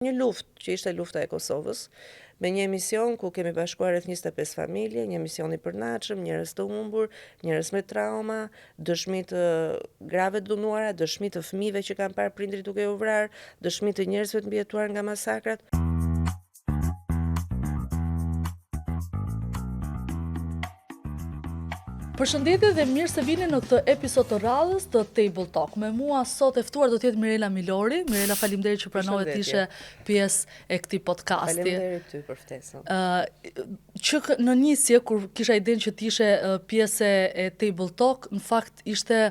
një luftë që ishte lufta e Kosovës, me një emision ku kemi bashkuar rreth 25 familje, një emision i përnatshëm, njerëz të humbur, njerëz me trauma, dëshmi të grave të dënuara, dëshmi të fëmijëve që kanë parë prindrit duke u vrarë, dëshmi të njerëzve të mbijetuar nga masakrat. Përshëndetje dhe mirë se vini në këtë episod të radhës të Table Talk. Me mua sot e ftuar do të jetë Mirela Milori. Mirela, faleminderit që pranove të ishe pjesë e këtij podcasti. Faleminderit ty për ftesën. Që në nisje kur kisha idenë që të ishe pjesë e Table Talk, në fakt ishte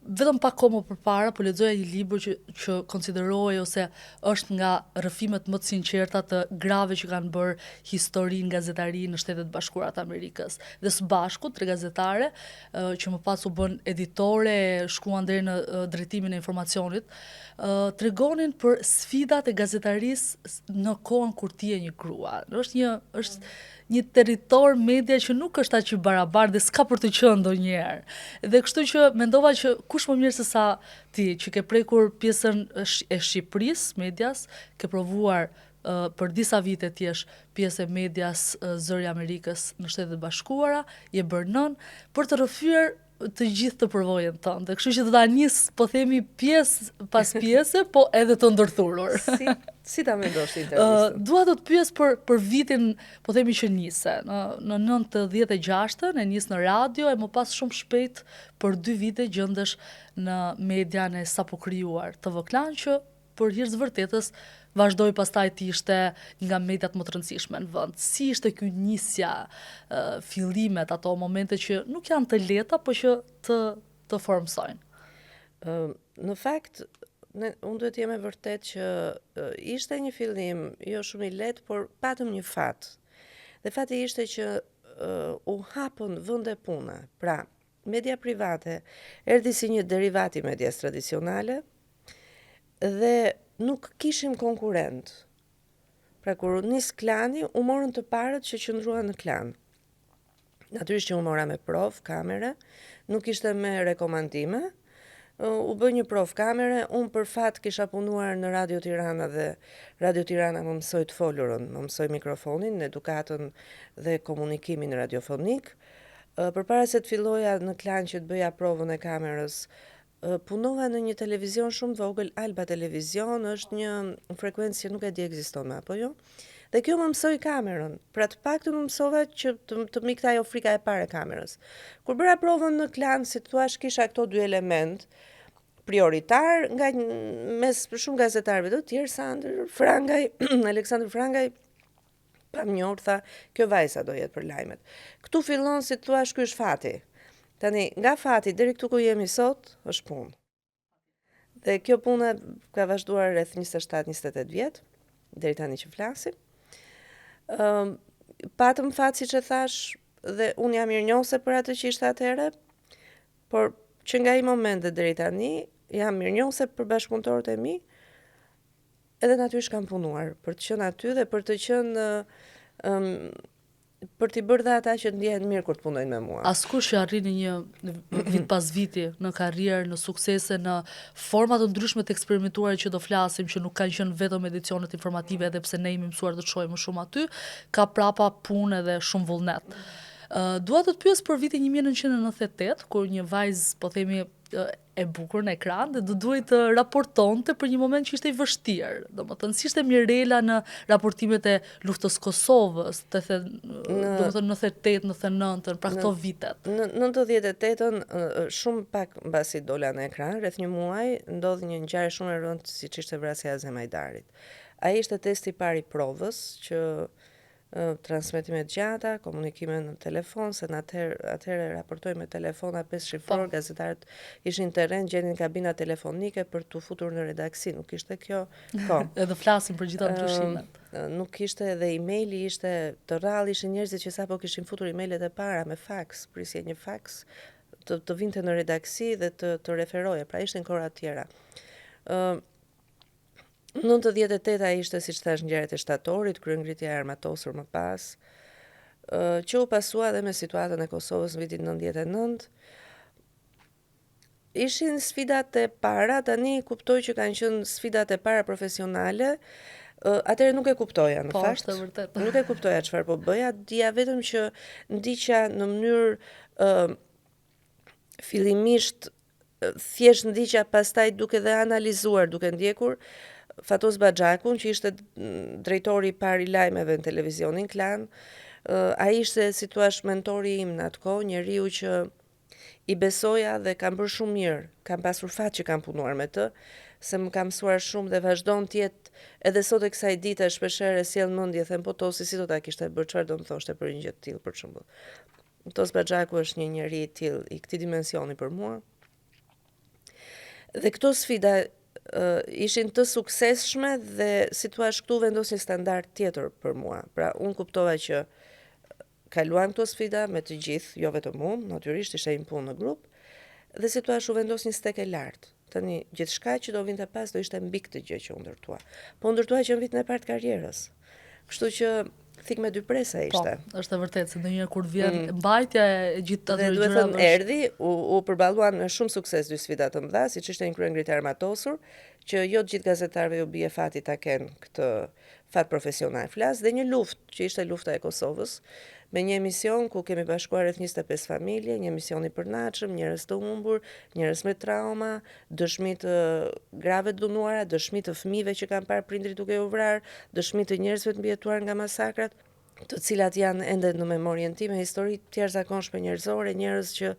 vetëm pak kohë më përpara, po lexoja një libër që konsiderohej ose është nga rrëfimet më të sinqerta të grave që kanë bërë histori në gazetari në Shtetet Bashkuara të Amerikës. Dhe së bashku tre gazetare që më pas u bën editore, shkuan deri në drejtimin e informacionit, tregonin për sfidat e gazetarisë në kohën kur ti je një grua. Është një territor media që nuk është aq i barabartë dhe s'ka për të qenë ndonjëherë. Dhe kështu që mendova që kush më mirë se sa ti, që ke prekur pjesën e Shqipërisë, medias, ke provuar për disa vite ti jesh pjesë e medias zëri i Amerikës në Shtetet Bashkuara, je bërë nën për të rrëfyer të gjithë të përvojën tonë. Dhe kështu që do ta nis, po themi pjesë pas pjese, po edhe të ndërthurur. Si ta mendosh intervistën? Dua të pyes për vitin, po themi që nise. Në 96 e nis në radio e më pas shumë shpejt për 2 vite gjendesh në median e sapo krijuar TV Klan që për hir të vërtetës vazhdoi pastaj të ishte nga mediat më të rëndësishme në vend. Si ishte ky nisja, fillimet, ato momente që nuk janë të lehta, po që të formsojnë? Në fakt, unë duhet të jem e vërtet që ishte një fillim jo shumë i lehtë, por patëm një fat. Dhe fati ishte që u hapën vende pune. Pra, media private erdhi si një derivat i medias tradicionale dhe nuk kishim konkurent. Pra kur nis Klani, u morën të parët që qëndruan në Klan. Natyrisht që u mora me prov, kamere, nuk ishte me rekomandime, u bë një prov kamere, unë për fat kisha punuar në Radio Tirana dhe Radio Tirana më mësoi të folurën, më mësoi mikrofonin, edukatën dhe komunikimin radiofonik. Përpara se të filloja në Klan që të bëja provën e kamerës, punova në një televizion shumë të vogël, Alba Televizion, është një frekuencë që nuk e di ekziston më apo jo. Dhe kjo më mësoi kamerën. Pra të paktën më mësova që të mikta ajo frika e parë e kamerës. Kur bëra provën në Klan, si thua, kisha këto 2 element prioritar nga mes shumë gazetarëve të tjerë, Aleksandr Frangaj, pam njohur, tha, kjo vajza do jetë për lajmet. Ktu fillon, si thua, ky është fati. Tani, nga fati deri këtu ku jemi sot, është punë. Dhe kjo puna ka vazhduar rreth 27-28 vjet, deri tani që flasim. Patëm fat, siç e thash, dhe unë jam mirënjohëse për atë që ishte atëherë, por që nga ai moment deri tani jam mirënjohëse për bashkëpunëtorët e mi, edhe natyrisht kam punuar për të qenë aty dhe për të qenë për t'i bërë dhe ata që ndjehen mirë kur të punojnë me mua. Askush që arrin një vit pas viti në karrierë, në suksese, në forma të ndryshme të eksperimentuara që do flasim, që nuk kanë qenë vetëm edicionet informative, edhe pse ne jemi mësuar të shohim më shumë aty, ka prapa punë edhe shumë vullnet. Dua të të pyes për vitin 1998, kur një vajzë, po themi, e bukur në ekran dhe do duhet të raportonte për një moment që ishte i vështirë. Domethënë, si ishte Mirela në raportimet e luftës Kosovës, domethënë 98, 99, pra këto vitet. Në 98-ën shumë pak mbasi dola në ekran, rreth një muaj ndodhi një ngjarje shumë e rëndë siç ishte vrasja e Zemajdarit. Ai ishte testi i parë i provës që transmetimet gjata, komunikime në telefon, se në atëherë raportoj me telefona 5 shifror, gazetarët ishin në terren, gjenin kabina telefonike për të futur në redaksi, nuk ishte kjo Edhe flasim për gjitha ndryshimet. Nuk ishte edhe emaili, ishte të rrallë, ishin njerëzit që sapo kishin futur emailet e para me faks, prisje një faks, të vinte në redaksi dhe të referoje, pra ishte në kohëra tjera. 98 ishte, siç thash, ngjarjet e shtatorit, kryengritja e armatosur më pas, që u pasua edhe me situatën e Kosovës në vitin 99. Ishin sfidat e para, tani kuptoj që kanë qenë sfidat e para profesionale, atëherë nuk e kuptoja në Po, fakt. është e vërtet. Nuk e kuptoja çfarë po bëja, dija vetëm që ndiqja në mënyrë fillimisht thjesht ndiqja, pastaj duke dhe analizuar, duke ndjekur Fatos Baxhakun, që ishte drejtori i parë i lajmeve në televizionin Klan. Ai ishte, si thua, mentori im në atë kohë, njeriu që i besoja dhe kam bërë shumë mirë. Kam pasur fat që kam punuar me të, se më ka mësuar shumë dhe vazhdon të jetë edhe sot e kësaj dite shpeshherë sjell mendje, them po Tosi si do ta kishte bërë, çfarë do më thoshte për një gjë të tillë për shembull. Tos Baxhaku është një njeri i tillë, i këtij dimensioni për mua. Dhe këto sfida ishin të suksesshme dhe si thua këtu vendos një standard tjetër për mua. Pra unë kuptova që kaluam këto sfida me të gjithë, jo vetëm unë, natyrisht ishte një punë në grup, dhe si thua u vendos një stek e lartë. Tani gjithçka që do vinte pas do ishte mbi këtë gjë që u ndërtua. Po u ndërtua që në vitin e parë të karrierës. Kështu që thik me dy presa ishte. Po, është e vërtetë se ndonjëherë kur vjen mbajtja e gjithë ato Dhe duhet gjërave. thënë erdhi, u përballuan me shumë sukses dy sfida të mëdha, siç ishte një kryengritar matosur, që jo të gjithë gazetarëve ju bie fati ta kenë këtë fat profesional flas, dhe një luftë që ishte lufta e Kosovës, me një emision ku kemi bashkuar rreth 25 familje, një emision i përnatshëm, njerëz të humbur, njerëz me trauma, dëshmi të grave të dënuara, dëshmi të fëmijëve që kanë parë prindrit duke u vrarë, dëshmi të njerëzve të mbijetuar nga masakrat, të cilat janë ende në memorien time, histori të jashtëzakonshme njerëzore, njerëz që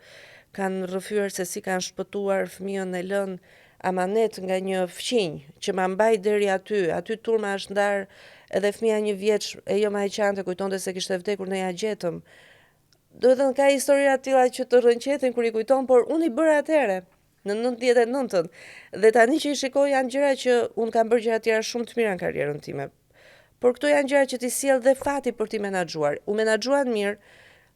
kanë rrëfyer se si kanë shpëtuar fëmijën e lënë amanet nga një fqinj që ma mbaj deri aty turma është ndarë, edhe fëmia 1 vjeç e jo ma e qante kujtonte se kishte vdekur ne ja gjetëm. Do të thënë ka historira të tilla që të rrënqetin kur i kujton, por unë i bëra atëherë në 99-ën. Dhe tani që i shikoj janë gjëra që unë kam bërë gjëra të tjera shumë të mira në karrierën time. Por këto janë gjëra që ti sjell dhe fati për ti menaxhuar. U menaxhuan mirë,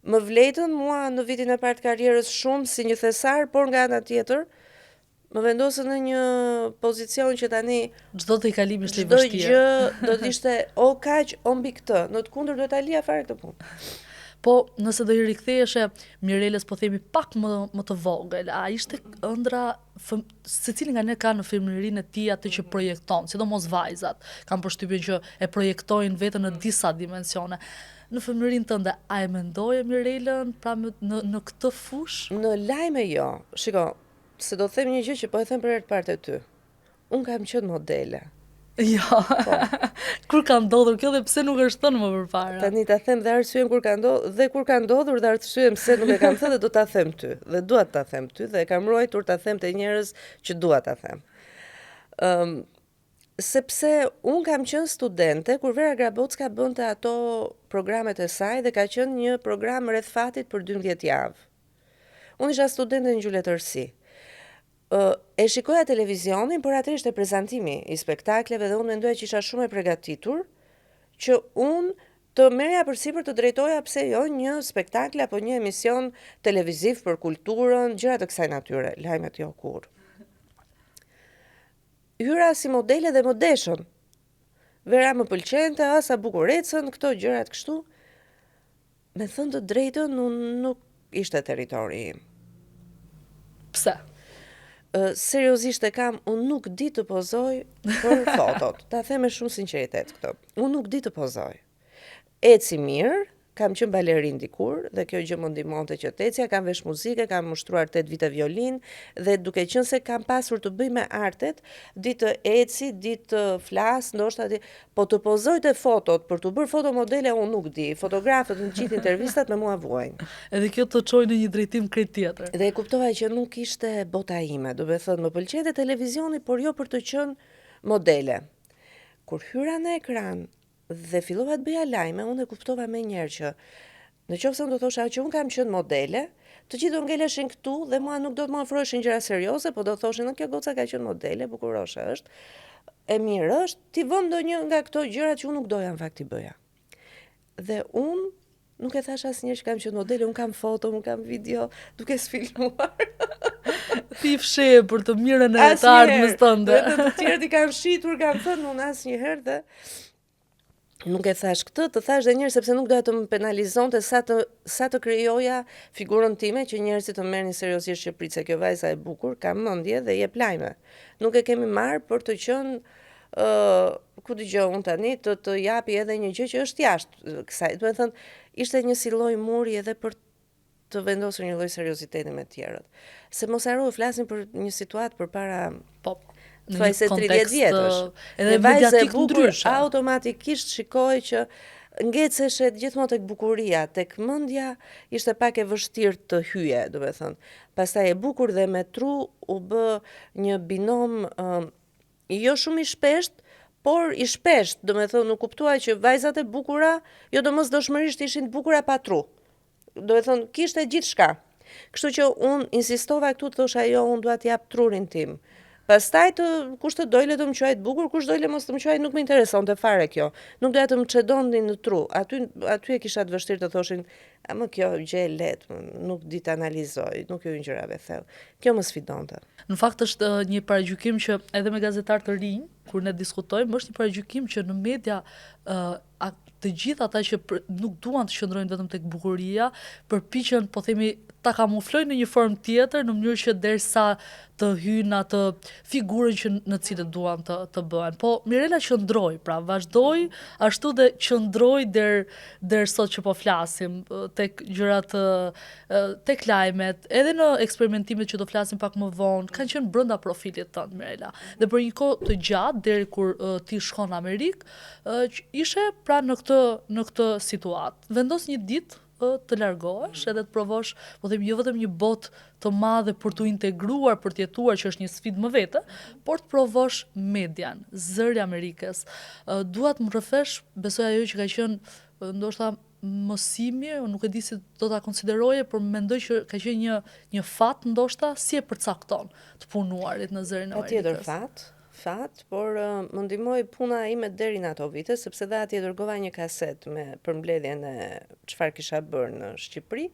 më vletën mua në vitin e parë të karrierës shumë si një thesar, por nga ana tjetër më vendosën në një pozicion që tani Çdo të i kalim ishte i çdo vështirë. gjë do të ishte o kaq o mbi këtë. Në të kundër duhet ta lija fare këtë punë. Po, nëse do i riktheheshe Mirelës, po themi pak më të vogël, a ishte ëndra secili nga ne ka në femërinë e tij atë që projekton, sidomos vajzat, kanë përshtypjen që e projektojnë veten në disa dimensione. Në femërinë tënde, a e mendoje Mirelën pra në këtë fushë? Në lajme jo. Shiko, se do të them një gjë që po e them për herë të parë te ty. Unë kam qenë modele. Jo. Kur ka ndodhur kjo dhe pse nuk është thënë më përpara? Tani ta them dhe arsyen kur ka ndodhur dhe kur ka ndodhur dhe arsyen pse nuk e kam thënë dhe do ta them ty. Dhe dua ta them ty dhe e kam ruajtur ta them te njerëz që dua ta them. Sepse unë kam qenë studente kur Vera Grabocka bënte ato programet e saj dhe ka qenë një program rreth fatit për 12 javë. Unë isha studente në gjuletërsi. E shikoja televizionin, por atë ishte prezantimi i spektakleve dhe unë mendoja që isha shumë e përgatitur që unë të merja përsipër të drejtoja pse jo një spektakl apo një emision televiziv për kulturën, gjëra të kësaj natyre, lajmet jo kur. Hyra si modele dhe më deshën. Vera më pëlqente, sa bukur ecën, këto gjërat kështu. Me thënë të drejtën, unë nuk ishte territori im. Pse? Seriozisht e kam, unë nuk di të pozoj për fotot. Ta them me shumë sinqeritet këto. Unë nuk di të pozoj. Eci mirë, kam qenë balerin dikur dhe kjo gjë më ndihmonte që të ecja, kam vesh muzike, kam ushtruar 8 vite violin dhe duke qenë se kam pasur të bëj me artet, ditë eci, ditë flas, ndoshta po të pozoj të fotot për të bërë fotomodele unë nuk di. Fotografët në gjithë intervistat me mua vuajnë. Edhe kjo të çojë në një drejtim krejt tjetër. Dhe e kuptova që nuk ishte bota ime, do të thënë më pëlqente televizioni, por jo për të qenë modele. Kur hyra në ekran dhe fillova të bëja lajme, unë e kuptova me njerë që në qoftë se unë do thosha që unë kam qenë modele, të gjithë do ngeleshin këtu dhe mua nuk do të më ofroheshin gjëra serioze, po do thoshin, kjo goca ka qenë modele, bukuroshe është, e mirë është, ti vëm ndonjë nga këto gjëra që unë nuk doja në fakt i bëja. Dhe unë nuk e thash asnjëherë që kam qenë modele, unë kam foto, unë kam video, duke sfilmuar. Ti fsheje për të mirën e të ardhmës tënde. Dhe të tjerët i kam shitur, kam thënë unë asnjëherë dhe nuk e thash këtë, të thash dhe njerë sepse nuk doja të më penalizonte sa të krijoja figurën time që njerëzit të merrnin seriozisht që prit se kjo vajza e bukur, ka mendje dhe jep lajme. Nuk e kemi marrë për të qenë ku dëgjoj unë tani, të japi edhe një gjë që është jashtë kësaj. Do të thënë, ishte një si lloj muri edhe për të vendosur një lloj serioziteti me të tjerët. Se mos harroj, flasim për një situatë përpara Po, thuaj se 30 vjetësh. edhe Një vajzë e mediatik bukur ndryshe. automatikisht shikoj që ngeceshet gjithmonë tek bukuria, tek mendja ishte pak e vështirë të hyje, do të thënë. Pastaj e bukur dhe me tru u bë një binom jo shumë i shpesht, por i shpesht, do të thënë, nuk kuptuaj që vajzat e bukura jo domosdoshmërisht ishin të bukura pa tru. Do të thënë, kishte gjithçka. Kështu që unë insistova këtu të thosha jo, unë dua të jap trurin tim. Pastaj kush të dojle të më quajt bukur, kush dojle mos të më quajt, nuk më intereson të fare kjo. Nuk doja të më çedonin në tru. Aty e kisha të vështirë të thoshin, ama kjo gjë e lehtë, nuk di të analizoj, nuk jo një gjërave thellë. Kjo më sfidonte. Në fakt është një paragjykim që edhe me gazetarë të rinj, kur ne diskutojmë, është një paragjykim që në media të gjithë ata që nuk duan të qëndrojnë vetëm tek bukuria, përpiqen, po themi, ta kamuflojnë në një formë tjetër, në mënyrë që derisa të hyjnë atë figurën që në cilën duan të bëhen. Po Mirela qëndroi, pra vazhdoi ashtu dhe qëndroi der sot që po flasim tek gjërat tek lajmet, edhe në eksperimentimet që do flasim pak më vonë, kanë qenë brenda profilit tënd, Mirela. Dhe për një kohë të gjatë deri kur ti shkon në Amerikë, ishe pra në këtë situatë. Vendos një ditë të largohesh edhe të provosh, po them, jo vetëm një botë të madhe për të integruar, për të jetuar, që është një sfidë më vete, por të provosh median, zëri Amerikës. Dua të më rrëfesh, besoj ajo që ka qenë ndoshta mësimi, nuk e di si do ta konsideroje, por mendoj që ka qenë një fat ndoshta, si e përcakton të punuarit në zërin Amerikës. Patjetër fat, por më ndihmoi puna ime deri në ato vite, sepse dhe atje dërgova një kaset me përmbledhjen e çfarë kisha bërë në Shqipëri,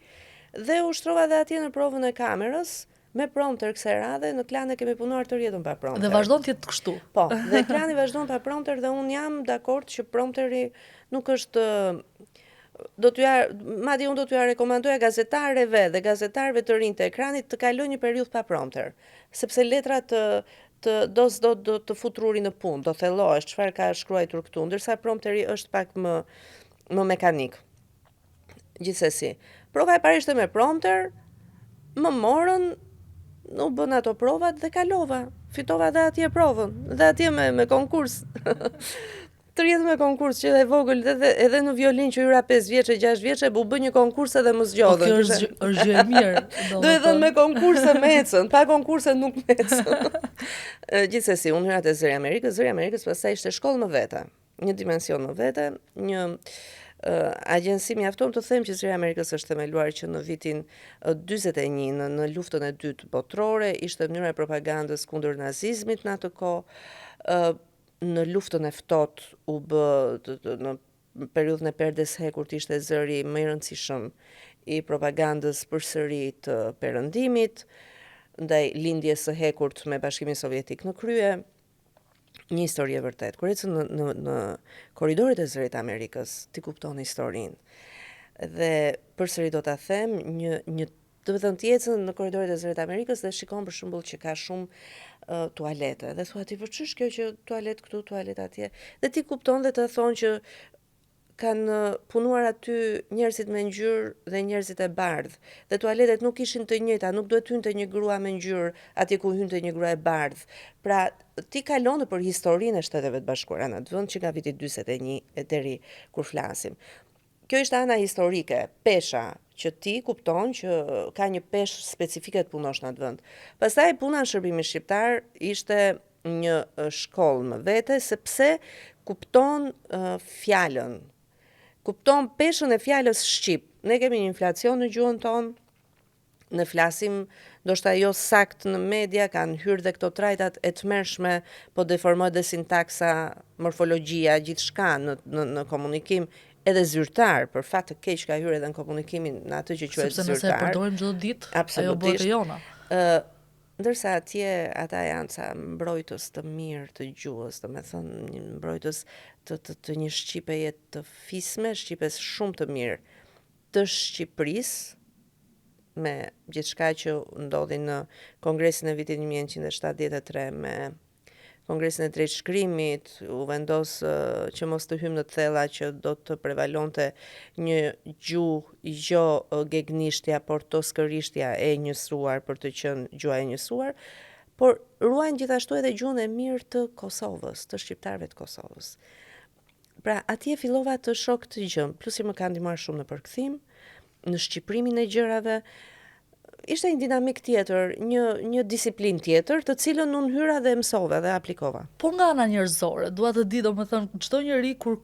dhe ushtrova dhe atje në provën e kamerës, me prompter kësaj radhe, në Klan e kemi punuar të rjetën pa prompter. Dhe vazhdon të jetë kështu. Po, dhe Klani vazhdon pa prompter dhe unë jam dakord që prompteri nuk është madje unë do t'ja rekomandoja gazetarëve dhe gazetarëve të rinj të ekranit të kalojnë një periudhë pa prompter, sepse letrat do të fut ruri në punë, do thellohesh çfarë ka shkruar këtu, ndërsa prompteri është pak më mekanik. Gjithsesi, prova e parë ishte me prompter, më morën, u bën ato provat dhe kalova. Fitova dhe atje provën, dhe atje me konkurs. Të rjetë me konkurs që edhe vogël, edhe në violin që jura 5 vjeçe, 6 vjeçe, bu bë një konkurs edhe më zgjodhen. Po kjo është gjë e mirë. Do e thënë me konkurse me ecën, pa konkurse nuk me ecën. Gjithsesi, unë hyra te Zëri Amerikës pastaj ishte shkollë më vete, një dimension më vete, një agjensi mjafton të them që Zëri Amerikës është themeluar që në vitin 41 në luftën e dytë botërore, ishte mënyra e propagandës kundër nazizmit në atë kohë. Në luftën e ftohtë u bë në periudhën e perdes hekurt ishte zëri më i rëndësishëm i propagandës përsëri të Perëndimit, ndaj lindjes së hekurt me Bashkimin Sovjetik në krye. Një histori e vërtet. Kur ecën në korridoret e Zërit Amerikës, ti kupton historinë. Dhe përsëri do ta them, do të thënë ti ecën në korridoret e Zërit Amerikës dhe shikon për shembull që ka shumë tualete. Dhe thua ti, po ç'është kjo që tualet këtu, tualet atje? Dhe ti kupton dhe të thonë që kanë punuar aty njerëzit me ngjyrë dhe njerëzit e bardhë. Dhe tualetet nuk ishin të njëjta, nuk duhet hynte një grua me ngjyrë atje ku hynte një grua e bardhë. Pra, ti kalon për historinë e Shteteve të Bashkuara në atë vend që nga viti 41 deri kur flasim. Kjo ishte ana historike, pesha, që ti kupton që ka një peshë specifike të punosh në atë vend. Pastaj puna në shërbimi shqiptar ishte një shkollë më vete, sepse kupton fjalën. Kupton peshën e fjalës shqip. Ne kemi një inflacion në gjuhën tonë, ne flasim ndoshta jo sakt në media, kanë hyrë dhe këto trajtat e tmerrshme, po deformohet dhe sintaksa, morfologjia, gjithçka në komunikim. Edhe zyrtar, për fat të keq ka hyrë edhe në komunikimin në atë që quhet zyrtar. Sepse nëse e përdorim çdo ditë, ajo bëhet e jona. Ndërsa atje ata janë ca mbrojtës të mirë të gjuhës, domethënë një mbrojtës të një shqipeje të fisme, shqipes shumë të mirë të Shqipërisë, me gjithçka që ndodhi në Kongresin e vitit 1973 me Kongresin e Drejtë Shkrimit, u vendos që mos të hymë në thella që do të prevalonte një gjo gegnishtja, por toskërishtja e njësruar për të qenë gjua e njësruar, por ruajnë gjithashtu edhe gjuhën e mirë të Kosovës, të shqiptarëve të Kosovës. Pra, atje fillova të shoh këtë gjë, plus që më ka ndihmuar shumë në përkthim, në shqiprimin e gjërave. Ishte një dinamik tjetër, një disiplinë tjetër, të cilën unë hyra dhe mësova dhe aplikova. Por nga ana njerëzore, dua të di, domethënë, çdo njeri kur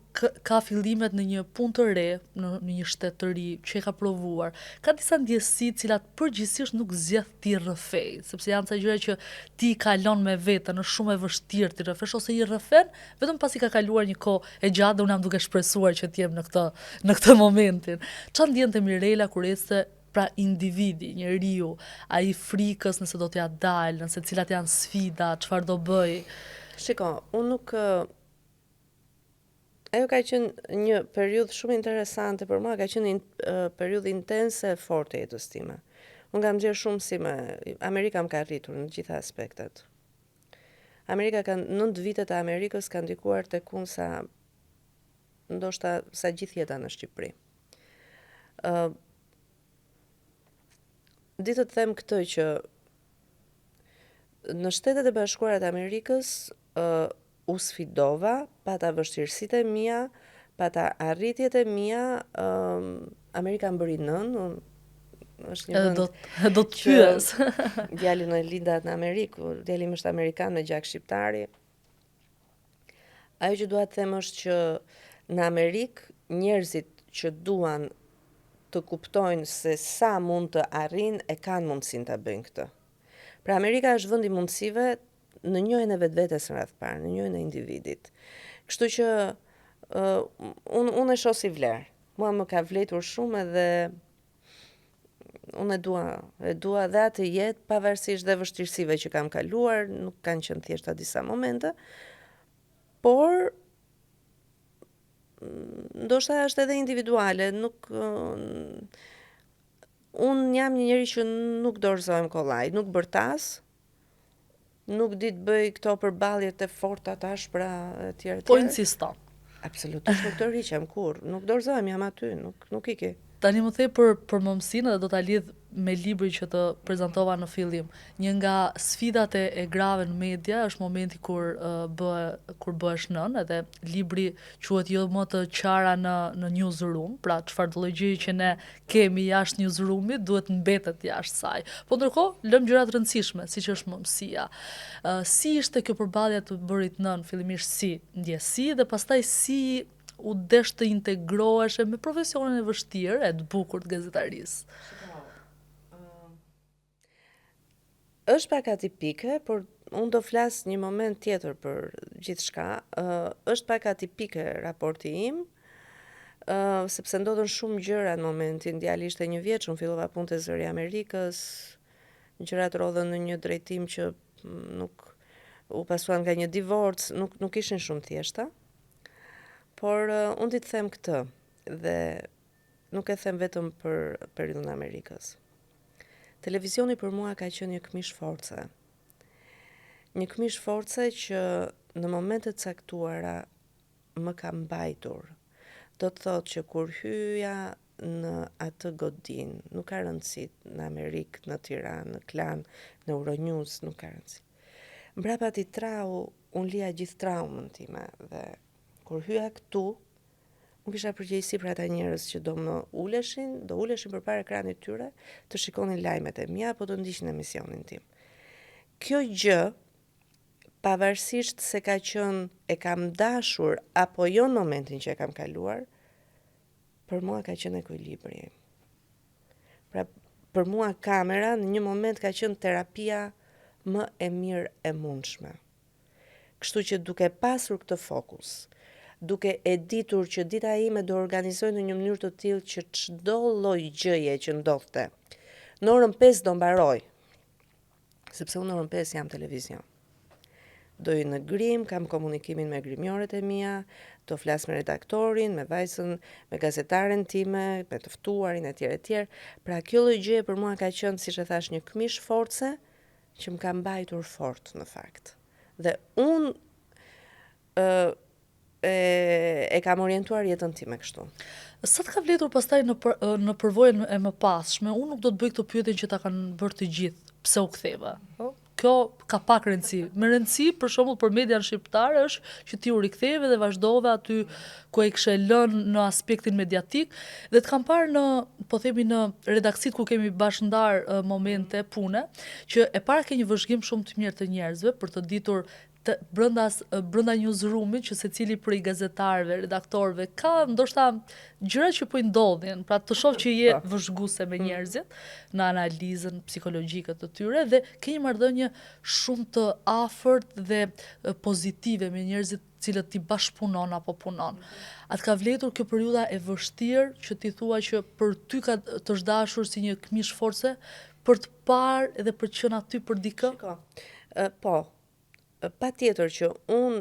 ka fillimet në një punë të re, në një shtet të ri, që e ka provuar, ka disa ndjesi të cilat përgjithsisht nuk zgjedh ti rrëfej, sepse janë ca gjëra që ti i kalon me veten, është shumë e vështirë ti rrëfesh ose i rrëfen vetëm pasi ka kaluar një kohë e gjatë dhe unë jam duke shpresuar që të jem në këtë momentin. Çfarë ndjente Mirela kur ecte, pra individi, njeriu, ai frikës nëse do t'ja dalë, nëse cilat janë sfida, çfarë do bëj? Shiko, unë nuk... Ajo ka qenë një periudhë shumë interesante për mua, ka qenë një periudhë intense e fortë e jetës time. Unë kam gjerë shumë si me... Amerika më ka rritur në gjitha aspektet. Amerika 9 vitet e Amerikës kanë ndikuar tek unë sa ndoshta sa gjithë jeta në Shqipëri. Ditë të them këtë që në Shtetet e Bashkuara të Amerikës u sfidova, pata vështirësitë e mia, pata arritjet e mia, Amerika më bëri nën, është një vend do të pyes. Djali në lindat në Amerikë, djali më është amerikan me gjak shqiptari. Ajo që dua të them është që në Amerikë njerëzit që duan të kuptojnë se sa mund të arrin e kanë mundësin të bëjnë këtë. Pra Amerika është vend i mundësive në njëjën e vetvetes në radhë parë, në njëjën e individit. Kështu që unë e shoh si vlerë. Mua më ka vletur shumë edhe unë e dua dhe atë jetë pavarësisht dhe vështirësive që kam kaluar, nuk kanë qenë thjeshta disa momente, por ndoshta është edhe individuale, nuk unë jam një njeri që nuk dorëzohem kollaj, nuk bërtas, nuk di të bëj këto përballjet e forta të ashpra etj. Po insiston. Absolutisht nuk të rriqem kur, nuk dorëzohem, jam aty, nuk iki. Tani më the për momsinë dhe do ta lidh me librin që të prezantova në fillim. Një nga sfidat e grave në media është momenti kur bëhesh nën, edhe libri quhet jo më të qara në newsroom, pra çfarë do lloj gjëje që ne kemi jashtë newsroomit duhet mbetet jashtë saj. Po ndërkohë lëm gjëra të rëndësishme, siç është momësia. Si ishte kjo përballje të bërit nën, fillimisht si ndjesi dhe pastaj si u desh të integrohesh me profesionin e vështirë e të bukur të gazetarisë? Është pak atipike, por unë do flas një moment tjetër për gjithçka. Është pak atipike raporti im, sepse ndodhen shumë gjëra në momentin. Djali ishte 1 vjeç, unë fillova punë te Zëri i Amerikës. Gjërat rodhen në një drejtim që nuk u pasuan nga një divorc, nuk ishin shumë thjeshta. Por unë ti të them këtë, dhe nuk e them vetëm për periudhën e Amerikës. Televizioni për mua ka qenë një këmish force. Një këmish force që në momente të caktuara më ka mbajtur. Do të thotë që kur hyja në atë godin, nuk ka rëndësi në Amerikë, në Tiranë, në Klan, në Euronews, nuk ka rëndësi. Mbrapa ati trau, unë lija gjithë traumën time dhe kur hyja këtu, unë kisha përgjegjësi për ata njerëz që do uleshin përpara ekranit tyre, të shikonin lajmet e mia apo të ndiqnin emisionin tim. Kjo gjë, pavarësisht se ka qenë e kam dashur apo jo në momentin që e kam kaluar, për mua ka qenë ekuilibri. Pra, për mua kamera në një moment ka qenë terapia më e mirë e mundshme. Kështu që duke pasur këtë fokus, duke e ditur që dita ime do organizoj në një mënyrë të tillë që çdo lloj gjëje që ndodhte, në orën 5 do mbaroj, sepse unë në orën 5 jam televizion. Do i në grim, kam komunikimin me grimjoret e mia, do flas me redaktorin, me vajzën, me gazetaren time, me të ftuarin etj. Pra kjo lloj gjëje për mua ka qenë, siç e thash, një këmish force që më ka mbajtur fort në fakt. Dhe unë e kam orientuar jetën time kështu. Sa të ka vletur pastaj në përvojën e mëpasshme, unë nuk do të bëj këtë pyetjen që ta kanë bërë të gjithë, pse u ktheva. Kjo ka pak rëndësi. Me rëndësi, për shembull, për median shqiptar është që ti u riktheve dhe vazhdove aty ku e kishe lënë në aspektin mediatik, dhe të kam parë po themi në redaksit ku kemi bashkëndar momente pune, që e para ke një vëzhgim shumë të mirë të njerëzve për të ditur brenda newsroomit që secili prej gazetarëve, redaktorëve ka ndoshta gjëra që po i ndodhin, pra të shoh që je vëzhguese me njerëzit në analizën psikologjike të tyre dhe ke një marrëdhënie shumë të afërt dhe pozitive me njerëzit cilët ti bashkëpunon apo punon. A të ka vletur kjo periudha e vështirë që ti thua që për ty ka të zhdashur si një këmish force për të parë edhe për të qenë aty për dikë? Po, pa tjetër që unë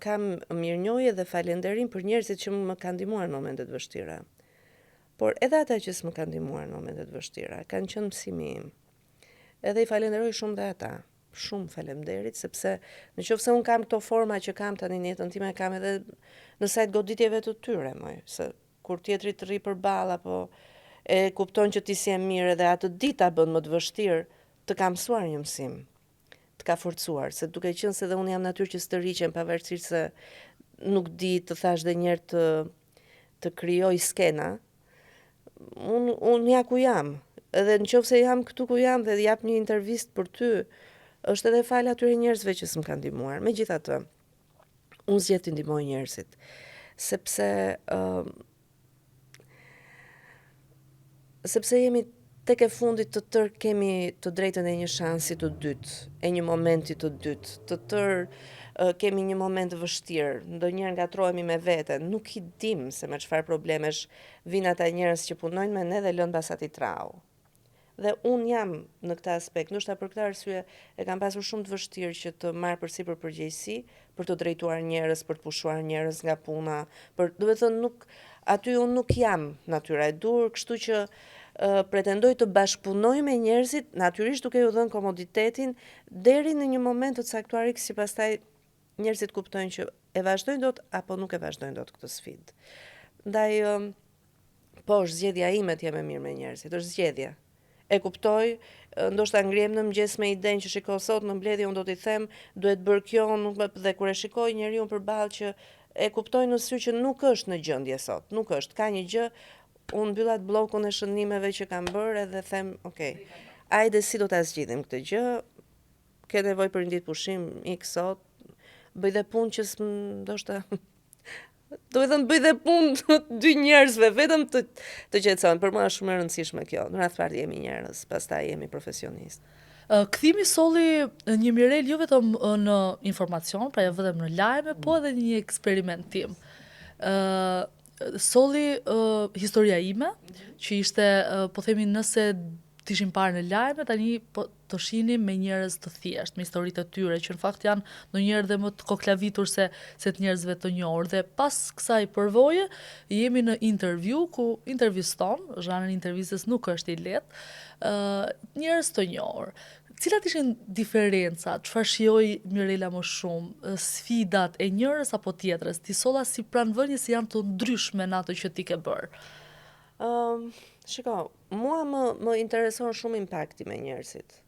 kam mirënjohje dhe falenderim për njerëzit që më kanë ndihmuar në momentet vështira. Por edhe ata që s'më kanë ndihmuar në momentet vështira, kanë qenë mësimi im. Edhe i falenderoj shumë dhe ata. Shumë faleminderit, sepse nëse unë kam këto forma që kam tani në jetën time, kam edhe në sajt goditjeve të tyre, se kur tjetri të rri përballë apo e kupton që ti si e mirë dhe atë ditë ta bën më të vështirë, të ka mësuar një mësim. Të ka forcuar, se duke qenë se dhe unë jam natyrë që stëriqem pavarësisht se nuk di të thash dhe njerë të krijoj skena, unë ja ku jam. Edhe në qoftë se jam këtu ku jam dhe jap një intervistë për ty, është edhe fal atyre njerëzve që s'm kanë ndihmuar. Megjithatë, unë zgjedh të ndihmoj njerëzit, sepse jemi tek e fundit, të tërë kemi të drejtën e një shansi të dytë, e një momenti të dytë, të tërë kemi një moment vështirë, ndonjëherë ngatrohemi me veten, nuk i dim se me çfarë problemesh vinë ata njerëz që punojnë me ne dhe lënë pasati trau. Dhe unë jam në këtë aspekt, ndoshta për këtë arsye e kam pasur shumë të vështirë që të marr përsipër përgjegjësi, për të drejtuar njerëz, për të pushuar njerëz nga puna, do të thënë aty unë nuk jam natyra e dur, kështu që pretendoj të bashkëpunoj me njerëzit, natyrisht duke u dhënë komoditetin, deri në një moment të caktuar si pastaj njerëzit kuptojnë që e vazhdojnë dot apo nuk e vazhdojnë dot këtë sfidë. Ndaj, po, është zgjedhja ime të jem e mirë me njerëzit, është zgjedhja. E kuptoj, ndoshta ngrihem në mëngjes me idenë që shiko sot në mbledhje unë do t'i them duhet bërë kjo, dhe kur e shikoj njeriu përballë që e kuptoj në sy që nuk është në gjendje sot, nuk është, ka një gjë, unë mbyll atë bllokun e shënimeve që kam bërë edhe them, okay, hajde si do ta zgjidhim këtë gjë, ke nevojë për një ditë pushim, ik sot, bëj dhe punë që ndoshta do të thënë bëj dhe punë të dy njerëzve, vetëm të qetësojnë. Për mua është shumë e rëndësishme kjo. Në radhë parë jemi njerëz, pastaj jemi profesionistë. Kthimi solli një mirel jo vetëm në informacion, pra jo vetëm në lajme, po edhe një eksperimentim. Solli historia ime, që ishte, po themi, nëse t'ishim parë në lajme, tani po të shihnim me njerëz të thjeshtë, me historitë e tyre, që në fakt janë ndonjëherë dhe më të koklavitur se të njerëzve të njohur. Dhe pas kësaj përvoje, jemi në intervju ku interviston, zhanri i intervistës nuk është i lehtë, njerëz të njohur. Cilat ishin diferencat? Çfarë shijoi Mirela më shumë? Sfidat e njërës apo tjetrës? Ti solla si pranvënies janë të ndryshme në ato që ti ke bërë? Shiko, mua më intereson shumë impakti me njerëzit.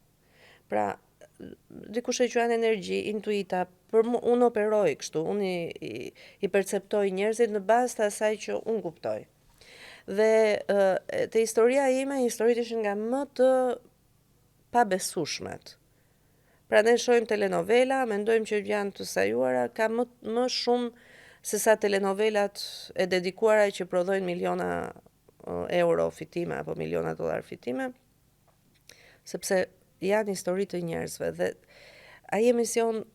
Pra, dikush e quan energji, intuita, unë operoj kështu, unë i perceptoj njerëzit në bazë të asaj që unë kuptoj. Dhe te historia ime, historitë ishin nga më të pabesueshmet. Pra ne shohim telenovela, mendojmë që janë të sajuara, ka më shumë se sa telenovelat e dedikuara që prodhojnë miliona euro fitime apo miliona dollar fitime, sepse janë histori të njerëzve. Dhe ai emision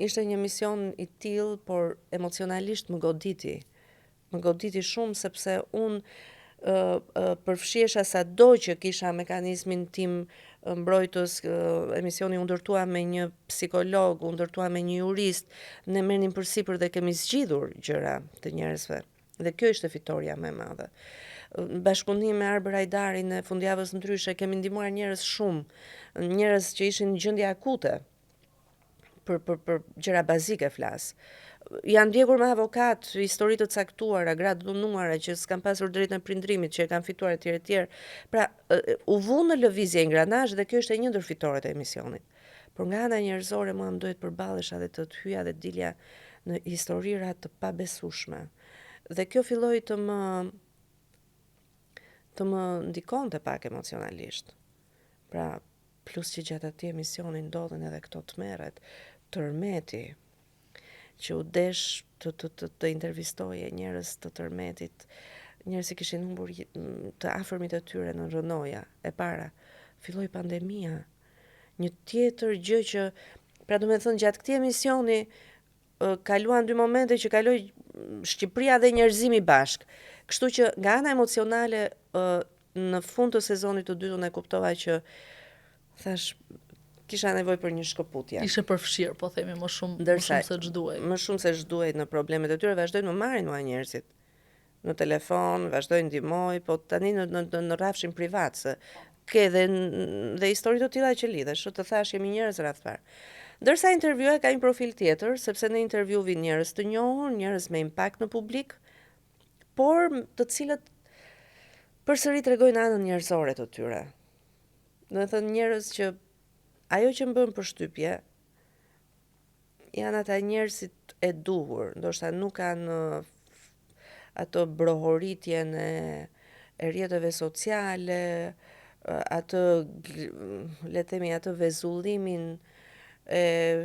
ishte një emision i tillë, por emocionalisht më goditi shumë, sepse unë përfshihesha sado që kisha mekanizmin tim mbrojtës, emisioni u ndërtua me një psikolog, u ndërtua me një jurist, ne merrnim përsipër dhe kemi zgjidhur gjëra të njerëzve. Dhe kjo ishte fitoria më e madhe. Bashkëpunim me Arber Hajdarin në fundjavës ndryshe, kemi ndihmuar njerëz shumë, njerëz që ishin në gjendje akute, për gjëra bazike flas. Janë ndjekur me avokat, histori të caktuara, gra të dhunuara që s'kan pasur drejtën e prindrimit, që e kanë fituar etj. Pra, u vu në lëvizje ingranazh dhe kjo është e një ndër fitoret e emisionit. Por nga ana njerëzore mua më duhet përballesha dhe të hyja dhe dilja në historira të pabesueshme. Dhe kjo filloi të më ndikonte pak emocionalisht. Pra, plus që gjatë atij emisioni ndodhen edhe këto tmerret, tërmeti, që u desh të intervistoje njerëz të tërmetit, njerëz që kishin humbur të afërmit e tyre në rënoja e para. Filloi pandemia. Një tjetër gjë që, pra do me thënë, gjatë këtij emisioni kaluan 2 momente që kaloi Shqipëria dhe njerëzimi bashk. Kështu që nga ana emocionale në fund të sezonit të dytë unë e kuptova që thash kisha nevojë për një shkëputje. Ishe përfshirë, po themi, më shumë se ç'duhej. Më shumë se ç'duhej në problemet e tyre, vazhdojnë më marrin mua njerëzit. Në telefon, vazhdojnë ndihmoj, po tani në rrafshin privat, se ke dhe histori të tilla që lidhesh, të thash jemi njerëz rreth fare. Ndërsa intervjuja ka një profil tjetër, sepse në intervju vijnë njerëz të njohur, njerëz me impakt në publik, por të cilët përsëri tregojnë anën njerëzore të tyre. Do të thënë njerëz që ajo që më bën përshtypje janë ata njerëzit e duhur, ndoshta nuk kanë ato brohoritjen e rrjeteve sociale, atë le të themi atë vezullimin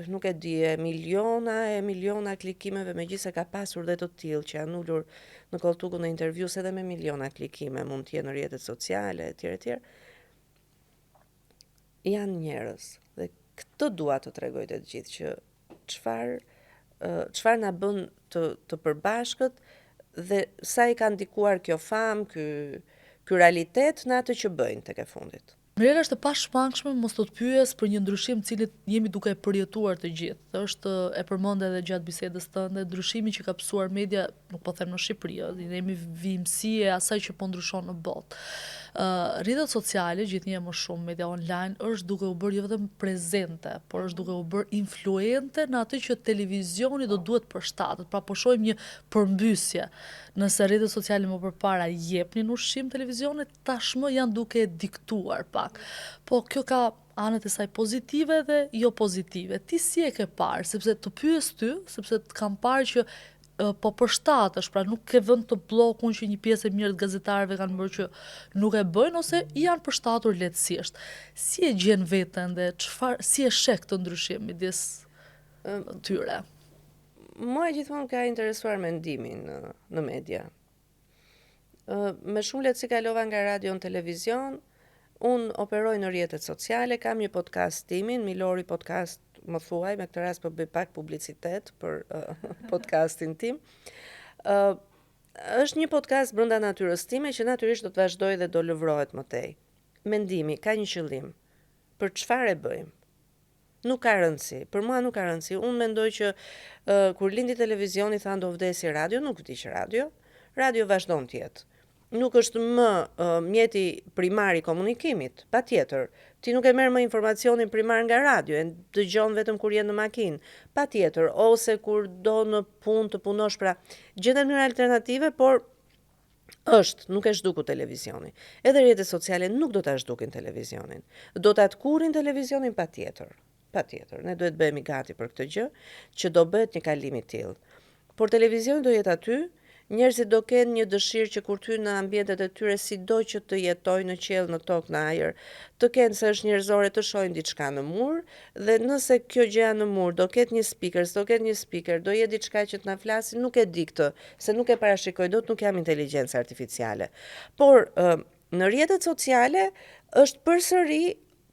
nuk e di, miliona klikimeve, megjithëse ka pasur dhe të tillë që janë ulur në koltukun e intervjus edhe me miliona klikime, mund të jenë në rrjetet sociale etj. Janë njerëz dhe këtë dua të tregoj të gjithë që çfarë na bën të përbashkët dhe sa i ka ndikuar kjo famë, ky realitet në atë që bëjnë tek e fundit. Mirela, është e pashmangshme mos të pyes për një ndryshim cilin jemi duke e përjetuar të gjithë. Është e përmend edhe gjatë bisedës tënde, ndryshimi që ka pësuar media, nuk po them në Shqipëri, ne jemi vimësi e asaj që po ndryshon në botë. Rrjetet sociale, gjithnjë më shumë media online, është duke u bërë jo vetëm prezente, por është duke u bërë influente në atë që televizioni do duhet përshtatet. Pra po shohim një përmbysje. Nëse rrjetet sociale më përpara jepnin ushqim televizionit, tashmë janë duke diktuar pak. Po kjo ka anët e saj pozitive dhe jo pozitive. Ti si e ke parë? Sepse të pyes ty, sepse të kam parë që po përshtatesh, pra nuk ke vënë të bllokun që një pjesë e mirë të gazetarëve kanë bërë që nuk e bëjnë ose janë përshtatur lehtësisht. Si e gjen veten dhe si e sheh këtë ndryshim midis tyre? Mua gjithmonë ka interesuar mendimin në media. Me shumë lehtësi kalova nga radio në televizion, unë operoj në rrjetet sociale, kam një podcast timin, Milori Podcast, më thuaj, me këtë rast po bëj pak publicitet për podcastin tim. Është një podcast brenda natyrës time që natyrisht do të vazhdoj dhe do lëvrohet më tej. Mendimi ka një qëllim. Për çfarë e bëjmë? Nuk ka rëndësi. Për mua nuk ka rëndësi. Unë mendoj që kur lindi televizioni thanë do vdesi radio, nuk vdiq radio. Radio vazhdon të jetë. Nuk është më mjeti primar i komunikimit, patjetër. Ti nuk e merr më informacionin primar nga radio, e dëgjon vetëm kur je në makinë, patjetër, ose kur do në punë të punosh, pra gjendet mënyra alternative, por nuk e zhduku televisioni. Edhe rrjetet sociale nuk do ta zhdukin televizionin. Do ta tkurin televizionin patjetër. Patjetër, ne duhet bëhemi gati për këtë gjë, që do bëhet një kalim i tillë. Por televizioni do jetë aty. Njerëzit do kenë një dëshirë që kur ty në ambientet e tyre sido që të jetojnë në qiell, në tokë, në ajër, të kenë se është njerëzore të shohin diçka në mur, dhe nëse kjo gjëja në mur do ketë një speaker, do jetë diçka që të na flasë, nuk e di këtë, se nuk e parashikoj dot, nuk jam inteligjencë artificiale. Por në rrjetet sociale është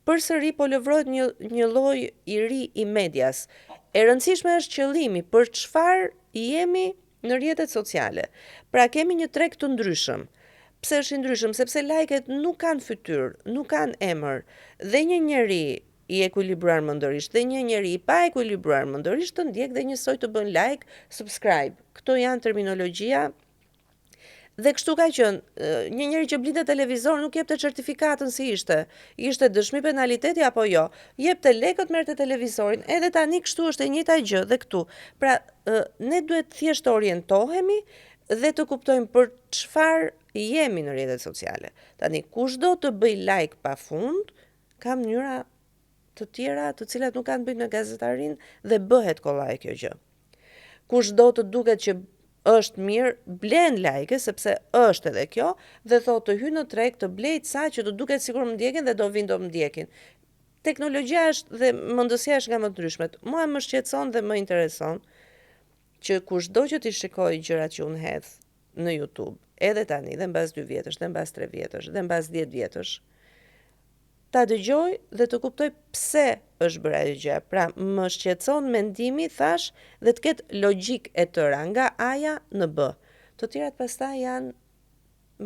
përsëri po lëvrohet një lloj i ri i medias. E rëndësishme është qëllimi, për çfarë jemi në rrjetet sociale. Pra kemi një treg të ndryshëm. Pse është i ndryshëm? Sepse lajket nuk kanë fytyrë, nuk kanë emër, dhe një njeri i ekuilibruar mendërisht dhe një njeri i pa ekuilibruar mendërisht të ndjek dhe njësoj të bën like, subscribe. Këto janë terminologjia Dhe kështu ka qenë, një njeri që blinte televizor nuk jepte certifikatën si ishte. Ishte dëshmi penaliteti apo jo. Jepte lekët, merrte televizorin. Edhe tani kështu është e njëjta gjë dhe këtu. Pra, ne duhet thjesht të orientohemi dhe të kuptojmë për çfarë jemi në rrjetet sociale. Tani kushdo të bëj like pafund, ka mënyra të tjera të cilat nuk kanë të bëjnë me gazetarinë dhe bëhet kollaj kjo gjë. Kushdo të duket që është mirë, blen like, sepse është edhe kjo, dhe thotë të hy në treg, të blejt sa që të duket sikur më ndjekin dhe do vinë do më ndjekin. Teknologjia është dhe mendësia është nga më të ndryshmet. Mua më shqetëson dhe më intereson që kushdo që ti shikoj gjërat që unë hedh në YouTube, edhe tani, dhe mbas 2 vjetësh, dhe mbas 3 vjetësh, dhe mbas 10 vjetësh, ta dëgjoj dhe të kuptoj pse është bërë ajo gjë. Pra, më shqetëson mendimi, thash, dhe të ketë logjik e tëra nga A-ja në B. Të tjerat pastaj janë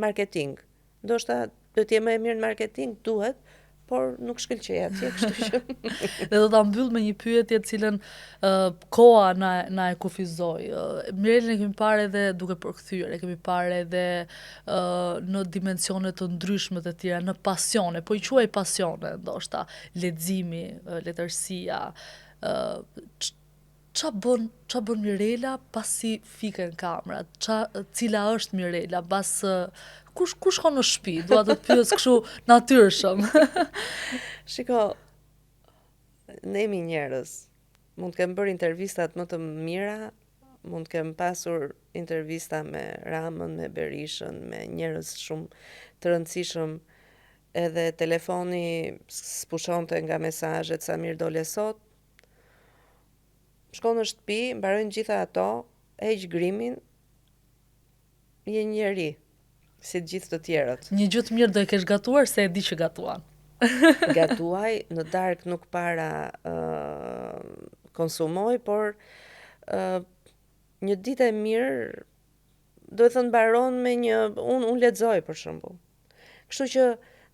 marketing. Ndoshta do të jem më e mirë në marketing, duhet, por nuk shkëlqej atje, kështu që. Dhe do ta mbyll me një pyetje të cilën koha na e kufizoi. Mirelën e kemi parë edhe duke përkthyer, e kemi parë edhe në dimensione të ndryshme të tjera, në pasione, po i quaj pasione, ndoshta leximi, letërsia. Qa bën Mirela pasi fiken kamrat? Cila është Mirela? Ku shkon në shtëpi? Dua të të pyes kështu natyrshëm. Shiko, ne jemi njerëz. Mund të kem bërë intervistat më të mira, mund të kem pasur intervista me Ramën, me Berishën, me njerëz shumë të rëndësishëm, edhe telefoni spushonte nga mesazhet sa mirë dole sot. Shko në shtëpi, mbarojnë gjitha ato, heq grimin, je njeri, si të gjithë të tjerët. Një gjë të mirë do e kesh gatuar se e di që gatuan. Gatuaj, në darkë nuk para konsumoj, por një ditë e mirë, do e thënë mbaron me një, unë lexoj për shembull. Kështu që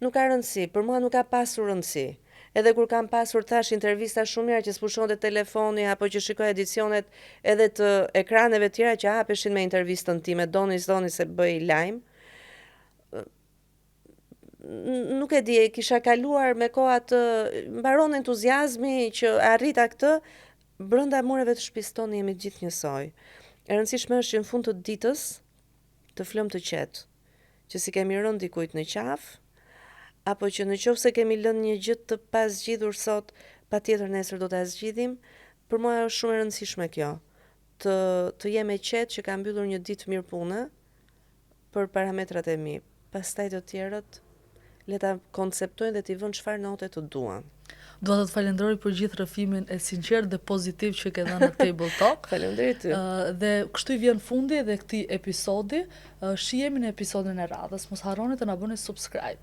nuk ka rëndësi, për mua nuk ka pasur rëndësi. Edhe kur kam pasur thash intervista shumë mirë që spushonte telefoni apo që shikoj edicionet edhe të ekraneve tjera që hapeshin me intervistën time, doni se bëj lajm. Nuk e di, kisha kaluar me kohë atë, mbaron entuziazmi që arrita këtë, brenda mureve të shtëpisë tonë jemi gjithë njësoj. E rëndësishme është që në fund të ditës të flëm të qetë, që si kemi rënë dikujt në qafë, apo që në qoftë se kemi lënë një gjë të pasgjidhur sot, patjetër nesër do ta zgjidhim. Për mua është shumë e rëndësishme kjo, të jem e qetë që ka mbyllur një ditë mirë pune për parametrat e mi. Pastaj të tjerët le ta konceptojnë dhe t'i vënë çfarë note të duan. Dua të të falenderoj për gjithë rrëfimin e sinqert dhe pozitiv që ke dhënë në Table Talk. Faleminderit ty. Dhe kështu i vjen fundi edhe këtij episodi. Shihemi në episodin e radhës. Mos harroni të na bëni subscribe.